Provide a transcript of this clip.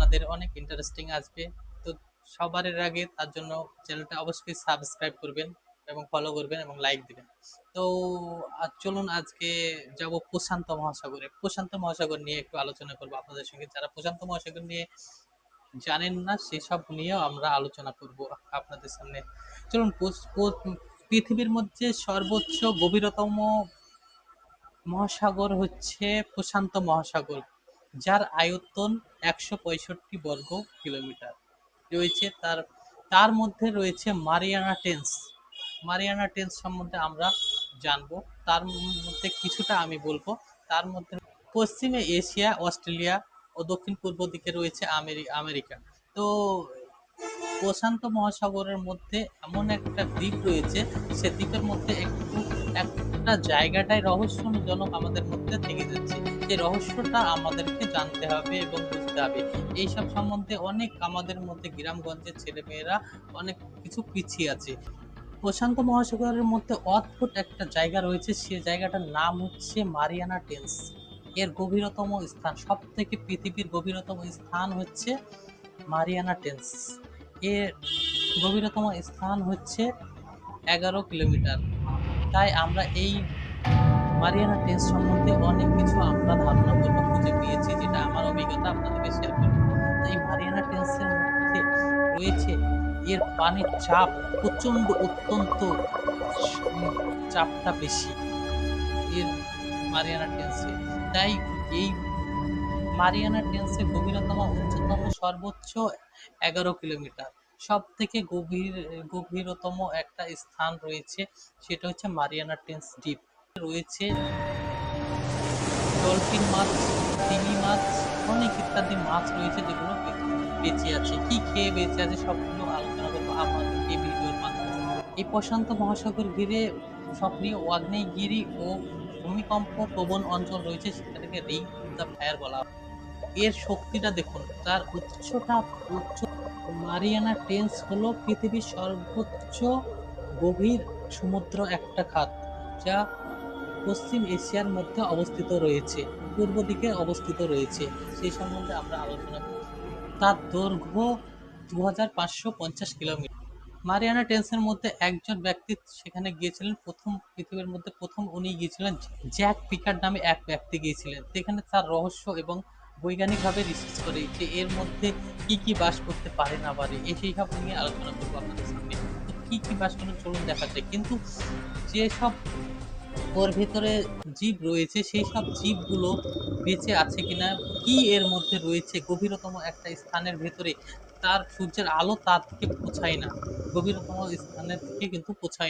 আপনাদের অনেক ইন্টারেস্টিং আসবে। তো সবার আগে তার জন্য চ্যানেলটা অবশ্যই সাবস্ক্রাইব করবেন এবং ফলো করবেন এবং লাইক দিবেন। তো চলুন আজকে যাব প্রশান্ত মহাসাগরে। প্রশান্ত মহাসাগর নিয়ে একটু আলোচনা করব আপনাদের সঙ্গে। যারা প্রশান্ত মহাসাগর নিয়ে জানেন না সেসব নিয়েও আমরা আলোচনা করব আপনাদের সামনে। চলুন পৃথিবীর মধ্যে সর্বোচ্চ গভীরতম মহাসাগর হচ্ছে প্রশান্ত মহাসাগর, যার আয়তন ১৬৫ বর্গ কিলোমিটার রয়েছে। তার তার মধ্যে রয়েছে মারিয়ানা ট্রেঞ্চ। মারিয়ানা ট্রেঞ্চ সম্বন্ধে আমরা জানবো, তার মধ্যে কিছুটা আমি বলবো। তার মধ্যে পশ্চিমে এশিয়া, অস্ট্রেলিয়া ও দক্ষিণ পূর্ব দিকে রয়েছে আমেরিকা। তো প্রশান্ত মহাসাগরের মধ্যে এমন একটা দ্বীপ রয়েছে, সে দ্বীপের মধ্যে একটা জায়গাটাই রহস্যজনক আমাদের মধ্যে থেকে যাচ্ছে। সেই রহস্যটা আমাদেরকে জানতে হবে এবং বুঝতে হবে। এইসব সম্বন্ধে অনেক আমাদের মধ্যে গ্রামগঞ্জের ছেলেমেয়েরা অনেক কিছু পিছিয়ে আছে। প্রশান্ত মহাসাগরের মধ্যে অদ্ভুত একটা জায়গা রয়েছে, সে জায়গাটার নাম হচ্ছে মারিয়ানা ট্রেঞ্চ। এর গভীরতম স্থান, সব থেকে পৃথিবীর গভীরতম স্থান হচ্ছে মারিয়ানা ট্রেঞ্চ। এর গভীরতম স্থান হচ্ছে ১১ কিলোমিটার। তাই আমরা এই মারিয়ানা ট্রেঞ্চ সম্বন্ধে অনেক কিছু আমরা ধারণা করব, খুঁজে পেয়েছি, যেটা আমার অভিজ্ঞতা আপনাদেরকে শেয়ার করব। তো এই মারিয়ানা ট্রেঞ্চের মধ্যে রয়েছে, এর পানির চাপ প্রচণ্ড, অত্যন্ত চাপটা বেশি এর মারিয়ানা ট্রেঞ্চে। তাই এই মারিয়ানা ট্রেঞ্চের গভীরতম, উচ্চতম, সর্বোচ্চ ১১ কিলোমিটার। সব থেকে গভীরতম একটা স্থান রয়েছে, সেটা হচ্ছে মারিয়ানা ট্রেঞ্চ দ্বীপ। রয়েছে ডলফিন মাছ, তিমি মাছ, অনেক ইত্যাদি মাছ রয়েছে যেগুলো বেঁচে আছে। কি খেয়ে বেঁচে আছে সবগুলো আলোচনা করবো আমাদের এই ভিডিওর মাধ্যমে। এই প্রশান্ত মহাসাগর ঘিরে সক্রিয় আগ্নেয়গিরি ও ভূমিকম্প প্রবণ অঞ্চল রয়েছে, সেটাকে রিং অফ দ্য ফায়ার বলা হয়। এর শক্তিটা দেখুন, তার উচ্চ। মারিয়ানা ট্রেঞ্চ হলো পৃথিবীর সর্বোচ্চ গভীর সমুদ্র একটা খাত, যা পশ্চিম এশিয়ার মধ্যে অবস্থিত রয়েছে, পূর্ব দিকে অবস্থিত রয়েছে। সেই সম্বন্ধে আমরা আলোচনা করব। তার দৈর্ঘ্য ২৫৫০ কিলোমিটার। মারিয়ানা ট্রেঞ্চের মধ্যে একজন ব্যক্তি সেখানে গিয়েছিলেন, পৃথিবীর মধ্যে প্রথম উনি গিয়েছিলেন। জ্যাক পিকার্ড নামে এক ব্যক্তি গিয়েছিলেন সেখানে। তার রহস্য এবং বৈজ্ঞানিকভাবে রিসার্চ করে যে এর মধ্যে কি কি বাস করতে পারে না পারে, সেই সব নিয়ে আলোচনা করবো আপনাদের সামনে। তো কি কি বাস করে চলুন দেখা যায়। কিন্তু যেসব ওর ভেতরে জীব রয়েছে, সেই সব জীবগুলো বেঁচে আছে কিনা, কি এর মধ্যে রয়েছে গভীরতম একটা স্থানের ভেতরে, তার সূর্যের আলো তার দিকে পৌঁছায় না, গভীরতম স্থানের দিকে কিন্তু পৌঁছায় না।